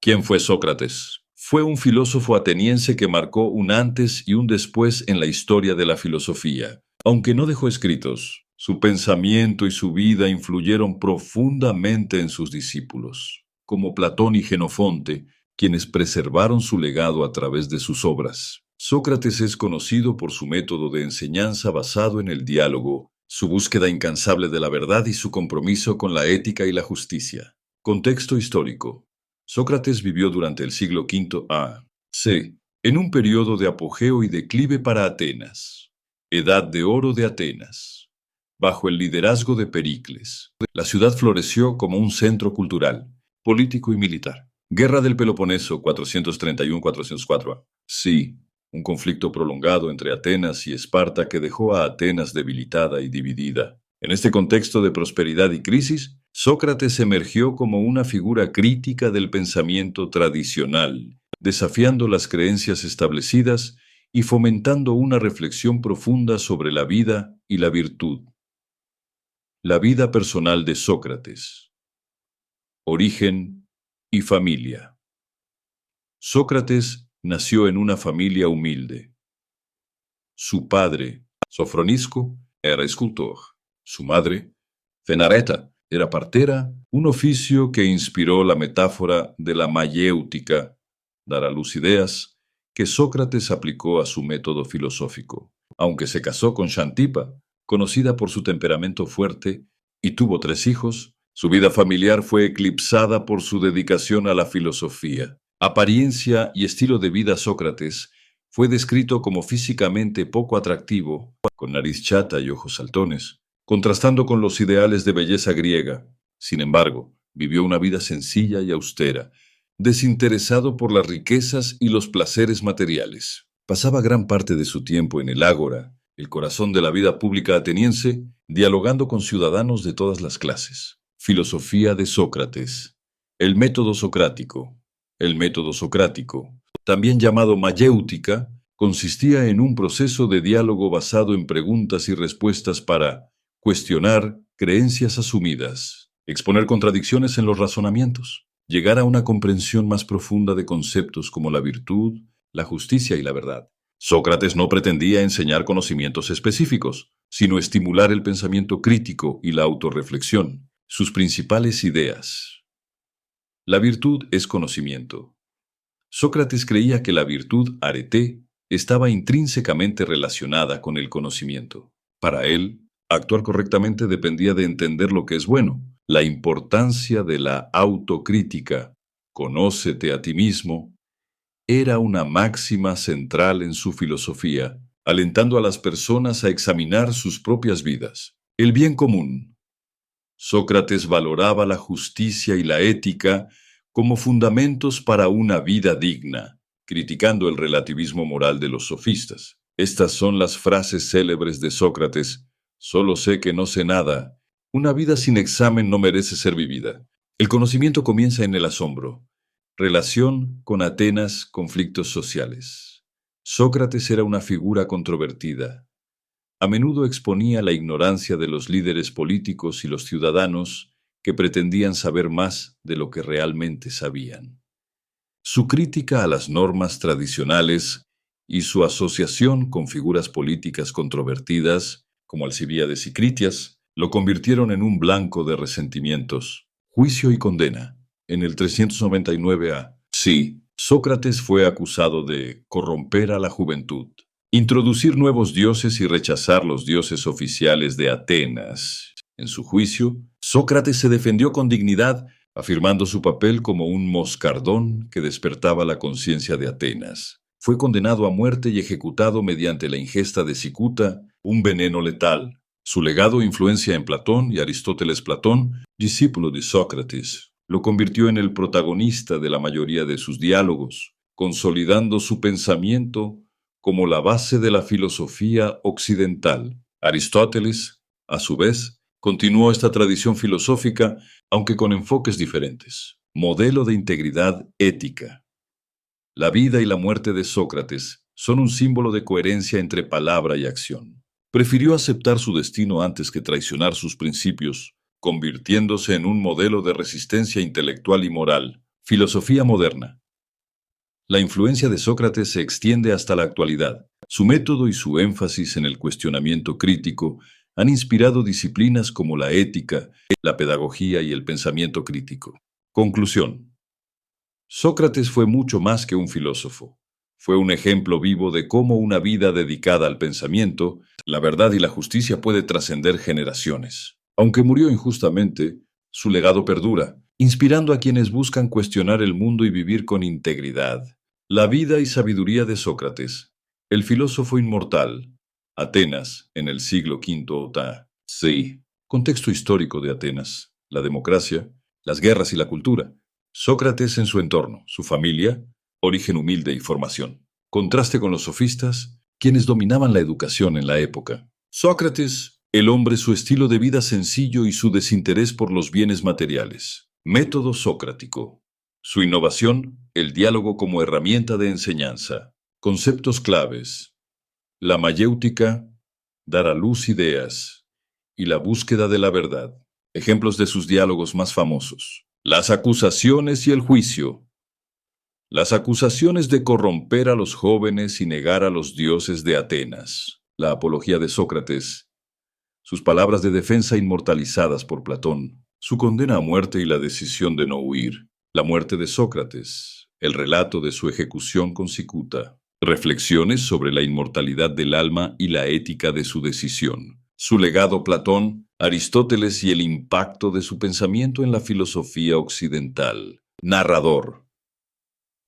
¿Quién fue Sócrates? Fue un filósofo ateniense que marcó un antes y un después en la historia de la filosofía. Aunque no dejó escritos, su pensamiento y su vida influyeron profundamente en sus discípulos, como Platón y Jenofonte, quienes preservaron su legado a través de sus obras. Sócrates es conocido por su método de enseñanza basado en el diálogo, su búsqueda incansable de la verdad y su compromiso con la ética y la justicia. Contexto histórico. Sócrates vivió durante el siglo V a.C., en un periodo de apogeo y declive para Atenas, Edad de Oro de Atenas. Bajo el liderazgo de Pericles, la ciudad floreció como un centro cultural, político y militar. Guerra del Peloponeso 431-404 Sí, un conflicto prolongado entre Atenas y Esparta que dejó a Atenas debilitada y dividida. En este contexto de prosperidad y crisis, Sócrates emergió como una figura crítica del pensamiento tradicional, desafiando las creencias establecidas y fomentando una reflexión profunda sobre la vida y la virtud. La vida personal de Sócrates. Origen y familia. Sócrates nació en una familia humilde. Su padre, Sofronisco, era escultor. Su madre, Fenareta, era partera, un oficio que inspiró la metáfora de la mayéutica, dar a luz ideas, que Sócrates aplicó a su método filosófico. Aunque se casó con Xantipa, conocida por su temperamento fuerte, y tuvo 3 hijos, su vida familiar fue eclipsada por su dedicación a la filosofía. Apariencia y estilo de vida Sócrates fue descrito como físicamente poco atractivo, con nariz chata y ojos saltones, contrastando con los ideales de belleza griega. Sin embargo, vivió una vida sencilla y austera, desinteresado por las riquezas y los placeres materiales. Pasaba gran parte de su tiempo en el ágora, el corazón de la vida pública ateniense, dialogando con ciudadanos de todas las clases. Filosofía de Sócrates. El método socrático. El método socrático, también llamado mayéutica, consistía en un proceso de diálogo basado en preguntas y respuestas para cuestionar creencias asumidas, exponer contradicciones en los razonamientos, llegar a una comprensión más profunda de conceptos como la virtud, la justicia y la verdad. Sócrates no pretendía enseñar conocimientos específicos, sino estimular el pensamiento crítico y la autorreflexión. Sus principales ideas. La virtud es conocimiento. Sócrates creía que la virtud arete estaba intrínsecamente relacionada con el conocimiento. Para él, actuar correctamente dependía de entender lo que es bueno. La importancia de la autocrítica, conócete a ti mismo, era una máxima central en su filosofía, alentando a las personas a examinar sus propias vidas. El bien común. Sócrates valoraba la justicia y la ética como fundamentos para una vida digna, criticando el relativismo moral de los sofistas. Estas son las frases célebres de Sócrates: solo sé que no sé nada. Una vida sin examen no merece ser vivida. El conocimiento comienza en el asombro. Relación con Atenas, conflictos sociales. Sócrates era una figura controvertida. A menudo exponía la ignorancia de los líderes políticos y los ciudadanos que pretendían saber más de lo que realmente sabían. Su crítica a las normas tradicionales y su asociación con figuras políticas controvertidas, como Alcibíades y Critias, lo convirtieron en un blanco de resentimientos, juicio y condena. En el 399 a.C., Sócrates fue acusado de corromper a la juventud, introducir nuevos dioses y rechazar los dioses oficiales de Atenas. En su juicio, Sócrates se defendió con dignidad, afirmando su papel como un moscardón que despertaba la conciencia de Atenas. Fue condenado a muerte y ejecutado mediante la ingesta de cicuta, un veneno letal. Su legado e influencia en Platón y Aristóteles. Platón, discípulo de Sócrates, lo convirtió en el protagonista de la mayoría de sus diálogos, consolidando su pensamiento como la base de la filosofía occidental. Aristóteles, a su vez, continuó esta tradición filosófica, aunque con enfoques diferentes. Modelo de integridad ética. La vida y la muerte de Sócrates son un símbolo de coherencia entre palabra y acción. Prefirió aceptar su destino antes que traicionar sus principios, convirtiéndose en un modelo de resistencia intelectual y moral. Filosofía moderna. La influencia de Sócrates se extiende hasta la actualidad. Su método y su énfasis en el cuestionamiento crítico han inspirado disciplinas como la ética, la pedagogía y el pensamiento crítico. Conclusión. Sócrates fue mucho más que un filósofo. Fue un ejemplo vivo de cómo una vida dedicada al pensamiento, la verdad y la justicia puede trascender generaciones. Aunque murió injustamente, su legado perdura, inspirando a quienes buscan cuestionar el mundo y vivir con integridad. La vida y sabiduría de Sócrates, el filósofo inmortal. Atenas, en el siglo V OTA. Sí. Contexto histórico de Atenas, la democracia, las guerras y la cultura. Sócrates en su entorno, su familia, origen humilde y formación. Contraste con los sofistas, quienes dominaban la educación en la época. Sócrates, el hombre, su estilo de vida sencillo y su desinterés por los bienes materiales. Método sócratico. Su innovación, el diálogo como herramienta de enseñanza. Conceptos claves. La mayéutica, dar a luz ideas, y la búsqueda de la verdad. Ejemplos de sus diálogos más famosos. Las acusaciones y el juicio. Las acusaciones de corromper a los jóvenes y negar a los dioses de Atenas. La apología de Sócrates. Sus palabras de defensa inmortalizadas por Platón. Su condena a muerte y la decisión de no huir. La muerte de Sócrates. El relato de su ejecución con cicuta. Reflexiones sobre la inmortalidad del alma y la ética de su decisión. Su legado Platón, Aristóteles y el impacto de su pensamiento en la filosofía occidental. Narrador.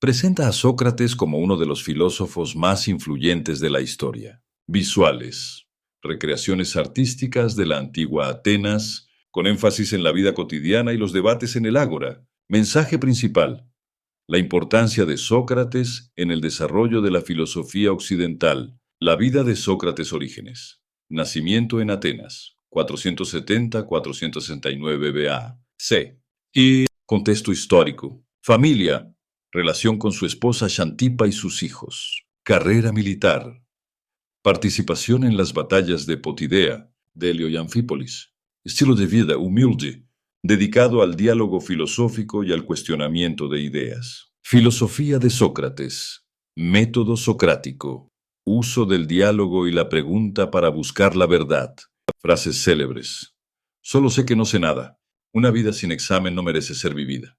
Presenta a Sócrates como uno de los filósofos más influyentes de la historia. Visuales. Recreaciones artísticas de la antigua Atenas, con énfasis en la vida cotidiana y los debates en el ágora. Mensaje principal. La importancia de Sócrates en el desarrollo de la filosofía occidental. La vida de Sócrates Orígenes. Nacimiento en Atenas, 470-469 BA. C. Y contexto histórico. Familia. Relación con su esposa Xantipa y sus hijos. Carrera militar. Participación en las batallas de Potidea, Delio y Anfípolis. Estilo de vida humilde, dedicado al diálogo filosófico y al cuestionamiento de ideas. Filosofía de Sócrates. Método socrático. Uso del diálogo y la pregunta para buscar la verdad. Frases célebres. Solo sé que no sé nada. Una vida sin examen no merece ser vivida.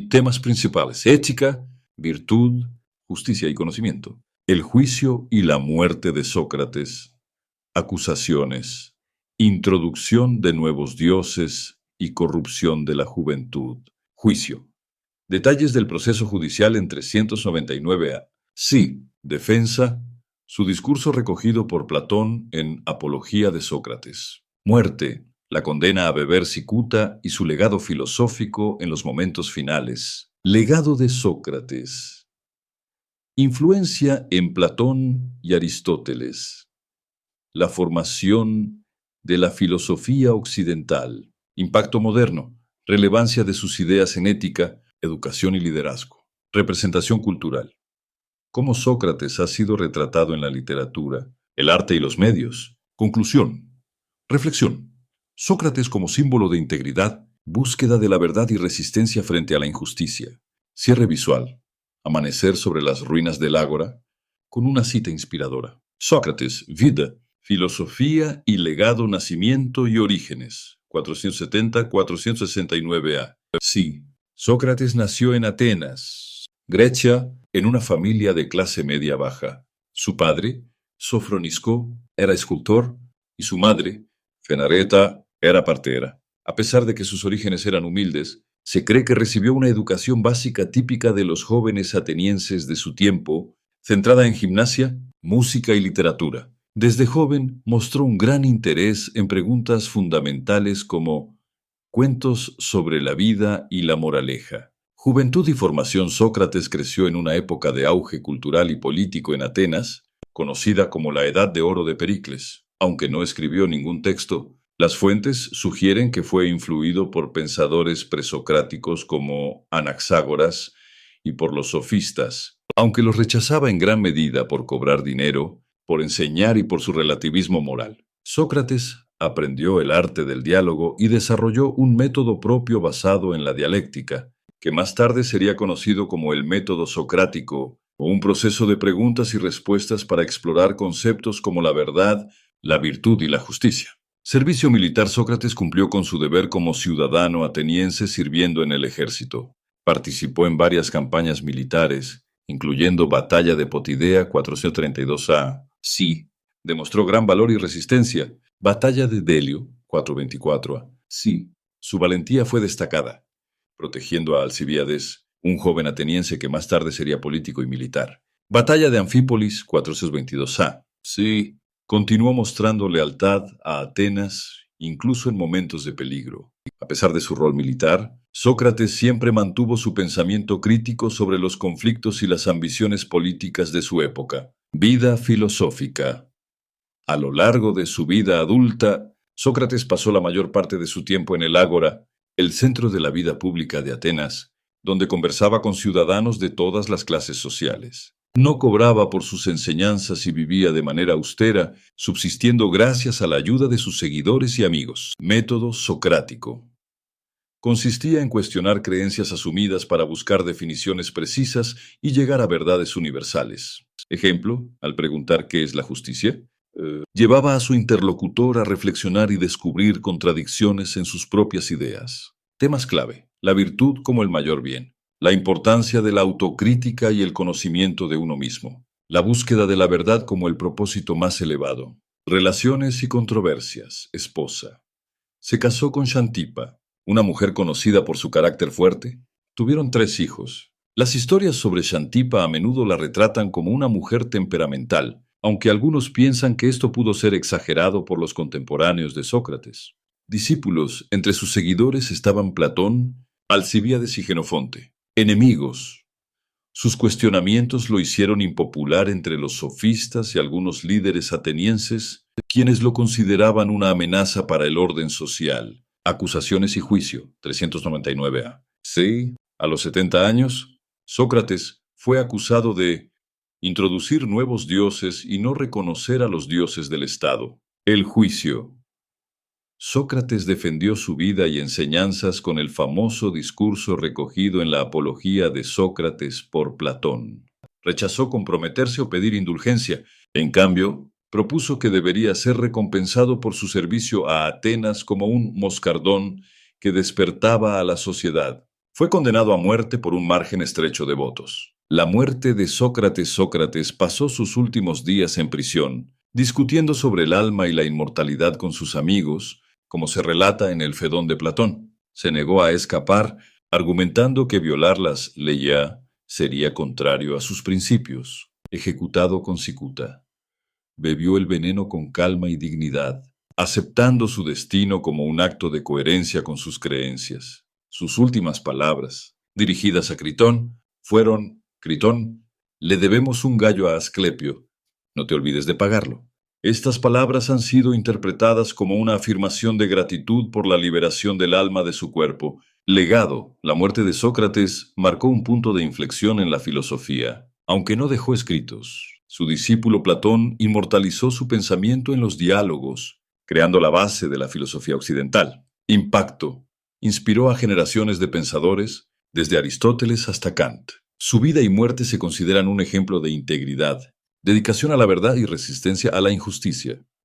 Temas principales: ética, virtud, justicia y conocimiento. El juicio y la muerte de Sócrates. Acusaciones. Introducción de nuevos dioses y corrupción de la juventud. Juicio. Detalles del proceso judicial en 399 A. Sí. Defensa. Su discurso recogido por Platón en Apología de Sócrates. Muerte. La condena a beber cicuta y su legado filosófico en los momentos finales. Legado de Sócrates. Influencia en Platón y Aristóteles. La formación de la filosofía occidental. Impacto moderno. Relevancia de sus ideas en ética, educación y liderazgo. Representación cultural. Cómo Sócrates ha sido retratado en la literatura, el arte y los medios. Conclusión. Reflexión. Sócrates como símbolo de integridad, búsqueda de la verdad y resistencia frente a la injusticia. Cierre visual. Amanecer sobre las ruinas del ágora, con una cita inspiradora. Sócrates, vida, filosofía y legado, nacimiento y orígenes. 470-469 A. Sí, Sócrates nació en Atenas, Grecia, en una familia de clase media baja. Su padre, Sofronisco, era escultor y su madre, Fenareta, era partera. A pesar de que sus orígenes eran humildes, se cree que recibió una educación básica típica de los jóvenes atenienses de su tiempo, centrada en gimnasia, música y literatura. Desde joven mostró un gran interés en preguntas fundamentales como cuentos sobre la vida y la moraleja. Juventud y formación. Sócrates creció en una época de auge cultural y político en Atenas, conocida como la Edad de Oro de Pericles. Aunque no escribió ningún texto, las fuentes sugieren que fue influido por pensadores presocráticos como Anaxágoras y por los sofistas, aunque los rechazaba en gran medida por cobrar dinero, por enseñar y por su relativismo moral. Sócrates aprendió el arte del diálogo y desarrolló un método propio basado en la dialéctica, que más tarde sería conocido como el método socrático, o un proceso de preguntas y respuestas para explorar conceptos como la verdad, la virtud y la justicia. Servicio militar. Sócrates cumplió con su deber como ciudadano ateniense sirviendo en el ejército. Participó en varias campañas militares, incluyendo Batalla de Potidea 432 A. Sí, demostró gran valor y resistencia. Batalla de Delio 424 A. Sí, su valentía fue destacada, protegiendo a Alcibíades, un joven ateniense que más tarde sería político y militar. Batalla de Anfípolis 422 A. Sí, continuó mostrando lealtad a Atenas, incluso en momentos de peligro. A pesar de su rol militar, Sócrates siempre mantuvo su pensamiento crítico sobre los conflictos y las ambiciones políticas de su época. Vida filosófica. A lo largo de su vida adulta, Sócrates pasó la mayor parte de su tiempo en el Ágora, el centro de la vida pública de Atenas, donde conversaba con ciudadanos de todas las clases sociales. No cobraba por sus enseñanzas y vivía de manera austera, subsistiendo gracias a la ayuda de sus seguidores y amigos. Método socrático. Consistía en cuestionar creencias asumidas para buscar definiciones precisas y llegar a verdades universales. Ejemplo, al preguntar ¿qué es la justicia?, llevaba a su interlocutor a reflexionar y descubrir contradicciones en sus propias ideas. Temas clave: la virtud como el mayor bien, la importancia de la autocrítica y el conocimiento de uno mismo, la búsqueda de la verdad como el propósito más elevado, relaciones y controversias. Esposa. Se casó con Xantipa, una mujer conocida por su carácter fuerte. Tuvieron 3 hijos. Las historias sobre Xantipa a menudo la retratan como una mujer temperamental, aunque algunos piensan que esto pudo ser exagerado por los contemporáneos de Sócrates. Discípulos. Entre sus seguidores estaban Platón, Alcibíades y Jenofonte. Enemigos. Sus cuestionamientos lo hicieron impopular entre los sofistas y algunos líderes atenienses, quienes lo consideraban una amenaza para el orden social. Acusaciones y juicio. 399 A. Sí, a los 70 años, Sócrates fue acusado de introducir nuevos dioses y no reconocer a los dioses del Estado. El juicio. Sócrates defendió su vida y enseñanzas con el famoso discurso recogido en la Apología de Sócrates por Platón. Rechazó comprometerse o pedir indulgencia. En cambio, propuso que debería ser recompensado por su servicio a Atenas como un moscardón que despertaba a la sociedad. Fue condenado a muerte por un margen estrecho de votos. La muerte de Sócrates. Sócrates pasó sus últimos días en prisión, discutiendo sobre el alma y la inmortalidad con sus amigos, como se relata en el Fedón de Platón. Se negó a escapar, argumentando que violar las leia sería contrario a sus principios. Ejecutado con cicuta. Bebió el veneno con calma y dignidad, aceptando su destino como un acto de coherencia con sus creencias. Sus últimas palabras, dirigidas a Critón, fueron: Critón, le debemos un gallo a Asclepio. No te olvides de pagarlo. Estas palabras han sido interpretadas como una afirmación de gratitud por la liberación del alma de su cuerpo. Legado. La muerte de Sócrates marcó un punto de inflexión en la filosofía. Aunque no dejó escritos, su discípulo Platón inmortalizó su pensamiento en los diálogos, creando la base de la filosofía occidental. Impacto. Inspiró a generaciones de pensadores, desde Aristóteles hasta Kant. Su vida y muerte se consideran un ejemplo de integridad, dedicación a la verdad y resistencia a la injusticia.